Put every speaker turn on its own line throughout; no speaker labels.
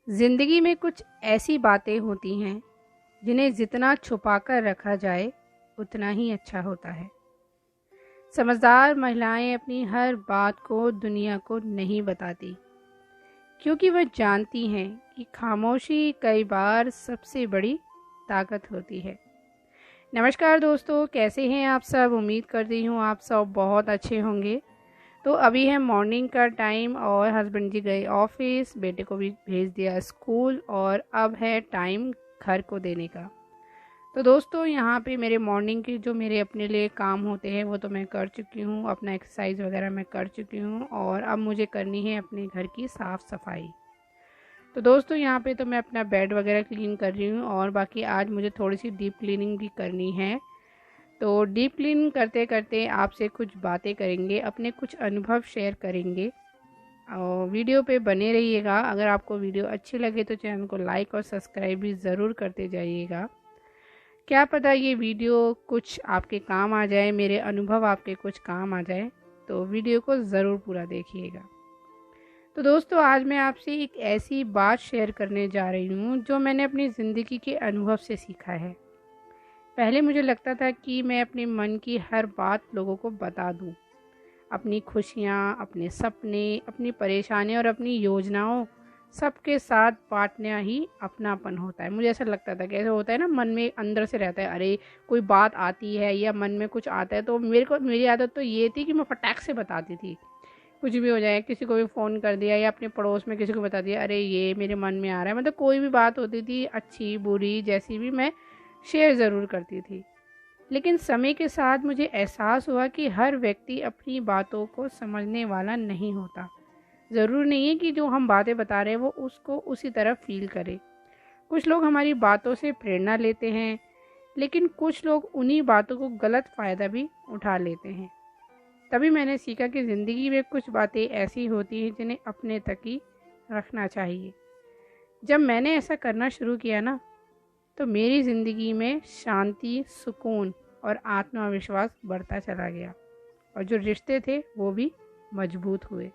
ज़िंदगी में कुछ ऐसी बातें होती हैं जिन्हें जितना छुपा कर रखा जाए उतना ही अच्छा होता है। समझदार महिलाएं अपनी हर बात को दुनिया को नहीं बताती क्योंकि वह जानती हैं कि खामोशी कई बार सबसे बड़ी ताकत होती है। नमस्कार दोस्तों, कैसे हैं आप सब? उम्मीद करती हूँ आप सब बहुत अच्छे होंगे। तो अभी है मॉर्निंग का टाइम और हस्बैंड जी गए ऑफिस, बेटे को भी भेज दिया स्कूल और अब है टाइम घर को देने का। तो दोस्तों यहाँ पे मेरे मॉर्निंग के जो मेरे अपने लिए काम होते हैं वो तो मैं कर चुकी हूँ, अपना एक्सरसाइज वगैरह मैं कर चुकी हूँ और अब मुझे करनी है अपने घर की साफ़ सफाई। तो दोस्तों यहाँ पे तो मैं अपना बेड वगैरह क्लीन कर रही हूँ और बाकी आज मुझे थोड़ी सी डीप क्लीनिंग भी करनी है। तो डीप क्लीन करते करते आपसे कुछ बातें करेंगे, अपने कुछ अनुभव शेयर करेंगे और वीडियो पे बने रहिएगा। अगर आपको वीडियो अच्छी लगे तो चैनल को लाइक और सब्सक्राइब भी ज़रूर करते जाइएगा। क्या पता ये वीडियो कुछ आपके काम आ जाए, मेरे अनुभव आपके कुछ काम आ जाए, तो वीडियो को ज़रूर पूरा देखिएगा। तो दोस्तों आज मैं आपसे एक ऐसी बात शेयर करने जा रही हूँ जो मैंने अपनी ज़िंदगी के अनुभव से सीखा है। पहले मुझे लगता था कि मैं अपने मन की हर बात लोगों को बता दूं। अपनी खुशियां, अपने सपने, अपनी परेशानियां और अपनी योजनाओं सबके साथ बांटना ही अपनापन होता है। मुझे ऐसा लगता था कि ऐसा होता है ना, मन में अंदर से रहता है, अरे कोई बात आती है या मन में कुछ आता है तो मेरी आदत तो ये थी कि मैं फटाक से बताती थी। कुछ भी हो जाए, किसी को भी फ़ोन कर दिया या अपने पड़ोस में किसी को बता दिया, अरे ये मेरे मन में आ रहा है। मतलब कोई भी बात होती थी, अच्छी बुरी जैसी भी, मैं शेयर ज़रूर करती थी। लेकिन समय के साथ मुझे एहसास हुआ कि हर व्यक्ति अपनी बातों को समझने वाला नहीं होता। ज़रूर नहीं है कि जो हम बातें बता रहे हैं वो उसको उसी तरह फील करे। कुछ लोग हमारी बातों से प्रेरणा लेते हैं, लेकिन कुछ लोग उन्हीं बातों को गलत फ़ायदा भी उठा लेते हैं। तभी मैंने सीखा कि ज़िंदगी में कुछ बातें ऐसी होती हैं जिन्हें अपने तक ही रखना चाहिए। जब मैंने ऐसा करना शुरू किया ना, तो मेरी ज़िंदगी में शांति, सुकून और आत्मविश्वास बढ़ता चला गया और जो रिश्ते थे वो भी मजबूत हुए।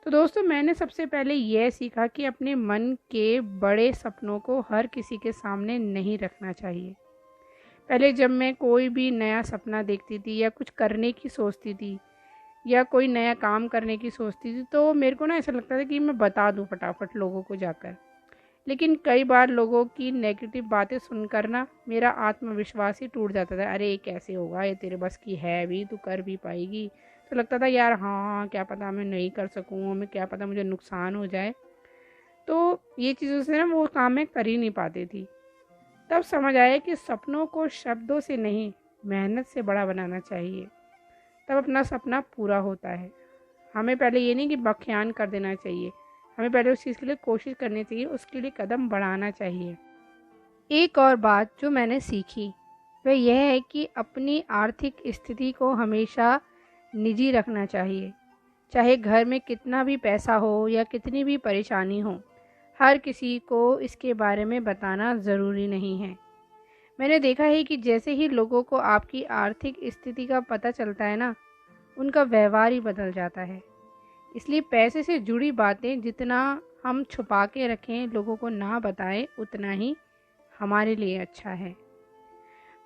तो दोस्तों मैंने सबसे पहले यह सीखा कि अपने मन के बड़े सपनों को हर किसी के सामने नहीं रखना चाहिए। पहले जब मैं कोई भी नया सपना देखती थी या कुछ करने की सोचती थी या कोई नया काम करने की सोचती थी तो मेरे को ना ऐसा लगता था कि मैं बता दूं फटाफट लोगों को जाकर। लेकिन कई बार लोगों की नेगेटिव बातें सुनकर ना मेरा आत्मविश्वास ही टूट जाता था। अरे ये कैसे होगा, ये तेरे बस की है भी, तू कर भी पाएगी? तो लगता था यार हाँ, क्या पता मैं नहीं कर सकूँ, मैं क्या पता मुझे नुकसान हो जाए। तो ये चीज़ों से ना वो काम मैं कर ही नहीं पाती थी। तब समझ आया कि सपनों को शब्दों से नहीं, मेहनत से बड़ा बनाना चाहिए, तब अपना सपना पूरा होता है। हमें पहले ये नहीं कि बख्यान कर देना चाहिए, हमें पहले उस चीज़ के लिए कोशिश करनी चाहिए, उसके लिए कदम बढ़ाना चाहिए। एक और बात जो मैंने सीखी वह यह है कि अपनी आर्थिक स्थिति को हमेशा निजी रखना चाहिए। चाहे घर में कितना भी पैसा हो या कितनी भी परेशानी हो, हर किसी को इसके बारे में बताना ज़रूरी नहीं है। मैंने देखा है कि जैसे ही लोगों को आपकी आर्थिक स्थिति का पता चलता है ना, उनका व्यवहार ही बदल जाता है। इसलिए पैसे से जुड़ी बातें जितना हम छुपा के रखें, लोगों को ना बताएं, उतना ही हमारे लिए अच्छा है।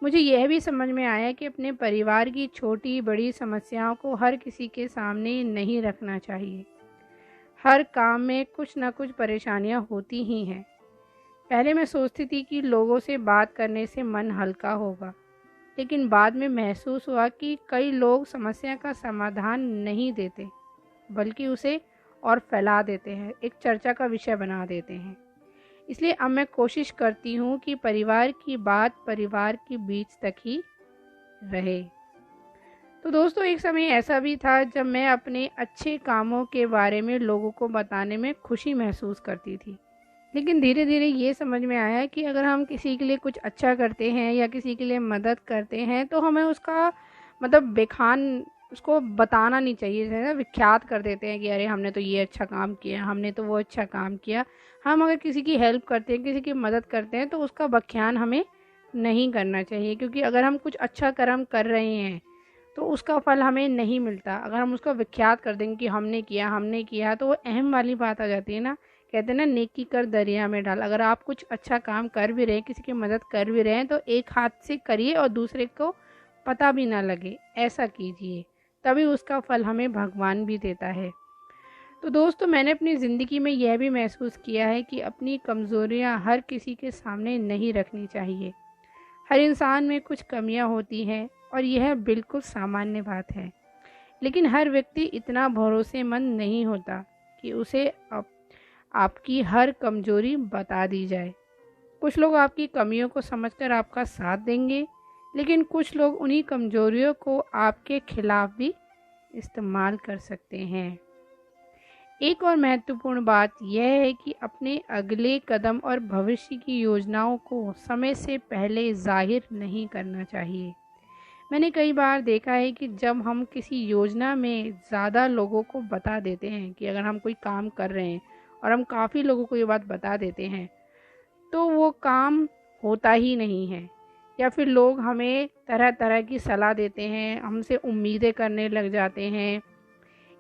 मुझे यह भी समझ में आया कि अपने परिवार की छोटी बड़ी समस्याओं को हर किसी के सामने नहीं रखना चाहिए। हर काम में कुछ ना कुछ परेशानियां होती ही हैं। पहले मैं सोचती थी कि लोगों से बात करने से मन हल्का होगा, लेकिन बाद में महसूस हुआ कि कई लोग समस्या का समाधान नहीं देते, बल्कि उसे और फैला देते हैं, एक चर्चा का विषय बना देते हैं। इसलिए अब मैं कोशिश करती हूँ कि परिवार की बात परिवार के बीच तक ही रहे। तो दोस्तों एक समय ऐसा भी था जब मैं अपने अच्छे कामों के बारे में लोगों को बताने में खुशी महसूस करती थी। लेकिन धीरे धीरे ये समझ में आया कि अगर हम किसी के लिए कुछ अच्छा करते हैं या किसी के लिए मदद करते हैं तो हमें उसका मतलब बेखान उसको बताना नहीं चाहिए। है ना, विख्यात कर देते हैं कि अरे हमने तो ये अच्छा काम किया, हमने तो वो अच्छा काम किया। हम अगर किसी की हेल्प करते हैं, किसी की मदद करते हैं तो उसका बख्यान हमें नहीं करना चाहिए, क्योंकि अगर हम कुछ अच्छा कर्म कर रहे हैं तो उसका फल हमें नहीं मिलता। अगर हम उसका विख्यात कर देंगे कि हमने किया तो वो अहम वाली बात आ जाती है ना, कहते हैं ना, नेकी कर दरिया में डाल। अगर आप कुछ अच्छा काम कर भी रहे हैं, किसी की मदद कर भी रहे हैं, तो एक हाथ से करिए और दूसरे को पता भी ना लगे, ऐसा कीजिए, तभी उसका फल हमें भगवान भी देता है। तो दोस्तों, मैंने अपनी ज़िंदगी में यह भी महसूस किया है कि अपनी कमज़ोरियाँ हर किसी के सामने नहीं रखनी चाहिए। हर इंसान में कुछ कमियां होती हैं और यह बिल्कुल सामान्य बात है, लेकिन हर व्यक्ति इतना भरोसेमंद नहीं होता कि उसे आपकी हर कमजोरी बता दी जाए। कुछ लोग आपकी कमियों को समझकर आपका साथ देंगे, लेकिन कुछ लोग उन्हीं कमजोरियों को आपके खिलाफ भी इस्तेमाल कर सकते हैं। एक और महत्वपूर्ण बात यह है कि अपने अगले कदम और भविष्य की योजनाओं को समय से पहले जाहिर नहीं करना चाहिए। मैंने कई बार देखा है कि जब हम किसी योजना में ज़्यादा लोगों को बता देते हैं कि अगर हम कोई काम कर रहे हैं और हम काफ़ी लोगों को ये बात बता देते हैं, तो वो काम होता ही नहीं है, या फिर लोग हमें तरह तरह की सलाह देते हैं, हमसे उम्मीदें करने लग जाते हैं।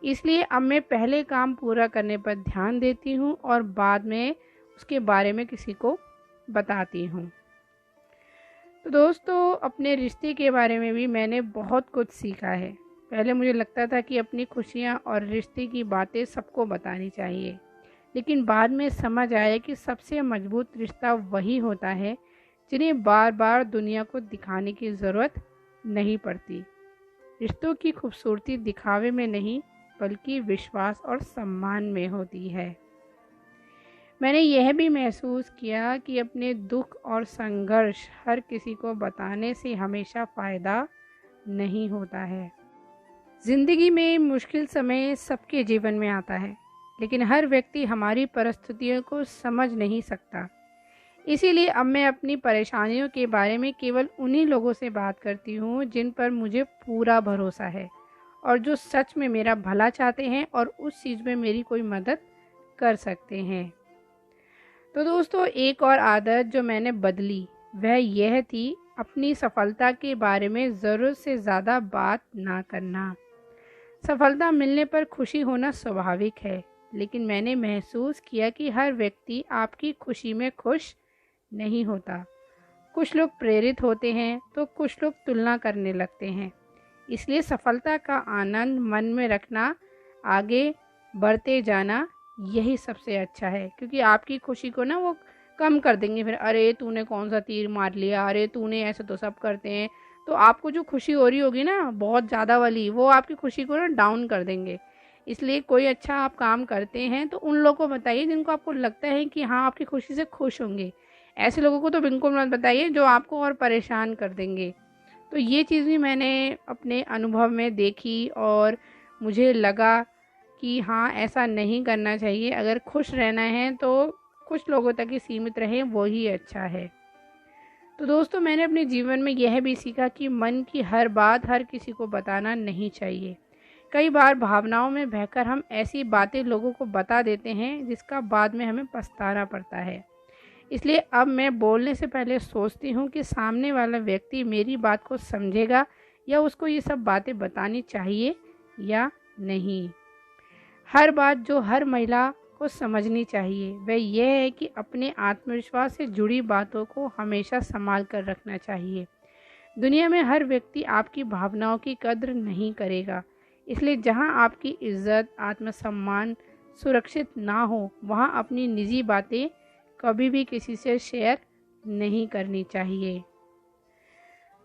इसलिए अब मैं पहले काम पूरा करने पर ध्यान देती हूँ और बाद में उसके बारे में किसी को बताती हूँ। तो दोस्तों, अपने रिश्ते के बारे में भी मैंने बहुत कुछ सीखा है। पहले मुझे लगता था कि अपनी खुशियाँ और रिश्ते की बातें सबको बतानी चाहिए, लेकिन बाद में समझ आया कि सबसे मजबूत रिश्ता वही होता है जिन्हें बार बार दुनिया को दिखाने की ज़रूरत नहीं पड़ती। रिश्तों की खूबसूरती दिखावे में नहीं, बल्कि विश्वास और सम्मान में होती है। मैंने यह भी महसूस किया कि अपने दुख और संघर्ष हर किसी को बताने से हमेशा फ़ायदा नहीं होता है। ज़िंदगी में मुश्किल समय सबके जीवन में आता है, लेकिन हर व्यक्ति हमारी परिस्थितियों को समझ नहीं सकता। इसीलिए अब मैं अपनी परेशानियों के बारे में केवल उन्हीं लोगों से बात करती हूँ जिन पर मुझे पूरा भरोसा है और जो सच में मेरा भला चाहते हैं और उस चीज़ में मेरी कोई मदद कर सकते हैं। तो दोस्तों, एक और आदत जो मैंने बदली वह यह थी अपनी सफलता के बारे में ज़रूरत से ज़्यादा बात ना करना। सफलता मिलने पर खुशी होना स्वाभाविक है, लेकिन मैंने महसूस किया कि हर व्यक्ति आपकी खुशी में खुश नहीं होता। कुछ लोग प्रेरित होते हैं तो कुछ लोग तुलना करने लगते हैं। इसलिए सफलता का आनंद मन में रखना, आगे बढ़ते जाना, यही सबसे अच्छा है, क्योंकि आपकी खुशी को ना वो कम कर देंगे। फिर अरे तूने कौन सा तीर मार लिया, अरे तूने, ऐसे तो सब करते हैं। तो आपको जो खुशी हो रही होगी ना बहुत ज़्यादा वाली, वो आपकी खुशी को ना डाउन कर देंगे। इसलिए कोई अच्छा आप काम करते हैं तो उन लोगों को बताइए जिनको आपको लगता है कि हाँ आपकी खुशी से खुश होंगे। ऐसे लोगों को तो बिल्कुल मत बताइए जो आपको और परेशान कर देंगे। तो ये चीज़ भी मैंने अपने अनुभव में देखी और मुझे लगा कि हाँ ऐसा नहीं करना चाहिए। अगर खुश रहना है तो कुछ लोगों तक ही सीमित रहें, वो ही अच्छा है। तो दोस्तों, मैंने अपने जीवन में यह भी सीखा कि मन की हर बात हर किसी को बताना नहीं चाहिए। कई बार भावनाओं में बहकर हम ऐसी बातें लोगों को बता देते हैं जिसका बाद में हमें पछताना पड़ता है। इसलिए अब मैं बोलने से पहले सोचती हूँ कि सामने वाला व्यक्ति मेरी बात को समझेगा या उसको ये सब बातें बतानी चाहिए या नहीं। हर बात जो हर महिला को समझनी चाहिए वह यह है कि अपने आत्मविश्वास से जुड़ी बातों को हमेशा संभाल कर रखना चाहिए। दुनिया में हर व्यक्ति आपकी भावनाओं की कद्र नहीं करेगा, इसलिए जहाँ आपकी इज्जत, आत्मसम्मान सुरक्षित ना हो, वहाँ अपनी निजी बातें कभी भी किसी से शेयर नहीं करनी चाहिए।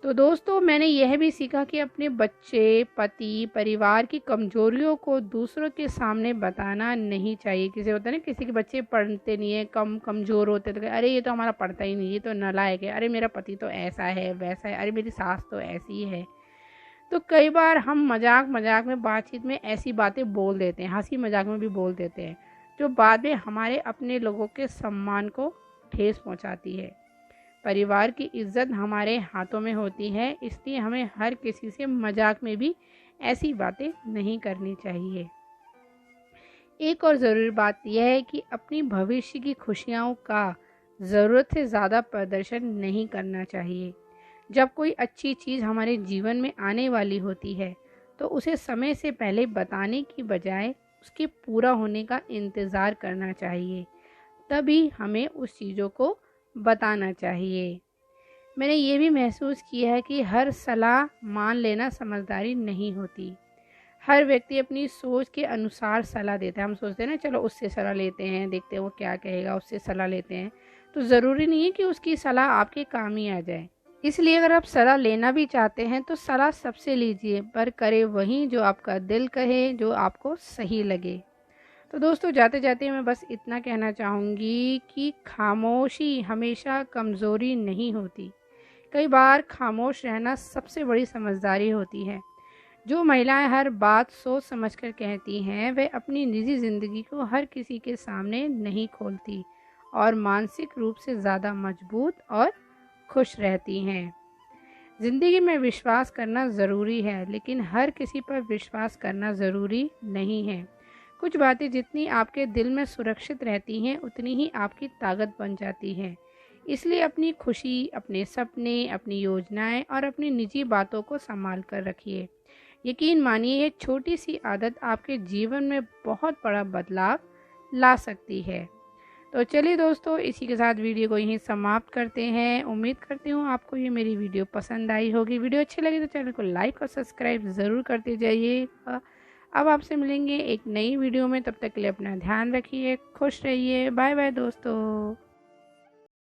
तो दोस्तों, मैंने यह भी सीखा कि अपने बच्चे, पति, परिवार की कमजोरियों को दूसरों के सामने बताना नहीं चाहिए। किसी होता है ना, किसी के बच्चे पढ़ते नहीं है, कमज़ोर होते, तो अरे ये तो हमारा पढ़ता ही नहीं, ये तो नालायक है, अरे मेरा पति तो ऐसा है वैसा है, अरे मेरी सास तो ऐसी है। तो कई बार हम मजाक मजाक में बातचीत में ऐसी बातें बोल देते हैं, हंसी मजाक में भी बोल देते हैं, जो बाद में हमारे अपने लोगों के सम्मान को ठेस पहुंचाती है। परिवार की इज्जत हमारे हाथों में होती है, इसलिए हमें हर किसी से मजाक में भी ऐसी बातें नहीं करनी चाहिए। एक और ज़रूरी बात यह है कि अपनी भविष्य की खुशियों का ज़रूरत से ज़्यादा प्रदर्शन नहीं करना चाहिए। जब कोई अच्छी चीज़ हमारे जीवन में आने वाली होती है तो उसे समय से पहले बताने की बजाय उसके पूरा होने का इंतज़ार करना चाहिए। तभी हमें उस चीज़ों को बताना चाहिए। मैंने ये भी महसूस किया है कि हर सलाह मान लेना समझदारी नहीं होती। हर व्यक्ति अपनी सोच के अनुसार सलाह देता है। हम सोचते हैं ना, चलो उससे सलाह लेते हैं, देखते हैं वो क्या कहेगा, उससे सलाह लेते हैं। तो ज़रूरी नहीं है कि उसकी सलाह आपके काम ही आ जाए। इसलिए अगर आप सलाह लेना भी चाहते हैं तो सलाह सबसे लीजिए, पर करे वही जो आपका दिल कहे, जो आपको सही लगे। तो दोस्तों, जाते जाते मैं बस इतना कहना चाहूँगी कि खामोशी हमेशा कमज़ोरी नहीं होती। कई बार खामोश रहना सबसे बड़ी समझदारी होती है। जो महिलाएं हर बात सोच समझकर कहती हैं, वे अपनी निजी ज़िंदगी को हर किसी के सामने नहीं खोलती और मानसिक रूप से ज़्यादा मजबूत और खुश रहती हैं। ज़िंदगी में विश्वास करना ज़रूरी है, लेकिन हर किसी पर विश्वास करना ज़रूरी नहीं है। कुछ बातें जितनी आपके दिल में सुरक्षित रहती हैं, उतनी ही आपकी ताकत बन जाती हैं। इसलिए अपनी खुशी, अपने सपने, अपनी योजनाएं और अपनी निजी बातों को संभाल कर रखिए। यकीन मानिए, एक छोटी सी आदत आपके जीवन में बहुत बड़ा बदलाव ला सकती है। तो चलिए दोस्तों, इसी के साथ वीडियो को यहीं समाप्त करते हैं। उम्मीद करती हूँ आपको ये मेरी वीडियो पसंद आई होगी। वीडियो अच्छी लगी तो चैनल को लाइक और सब्सक्राइब ज़रूर करते जाइए। अब आपसे मिलेंगे एक नई वीडियो में। तब तक के लिए अपना ध्यान रखिए, खुश रहिए। बाय बाय दोस्तों।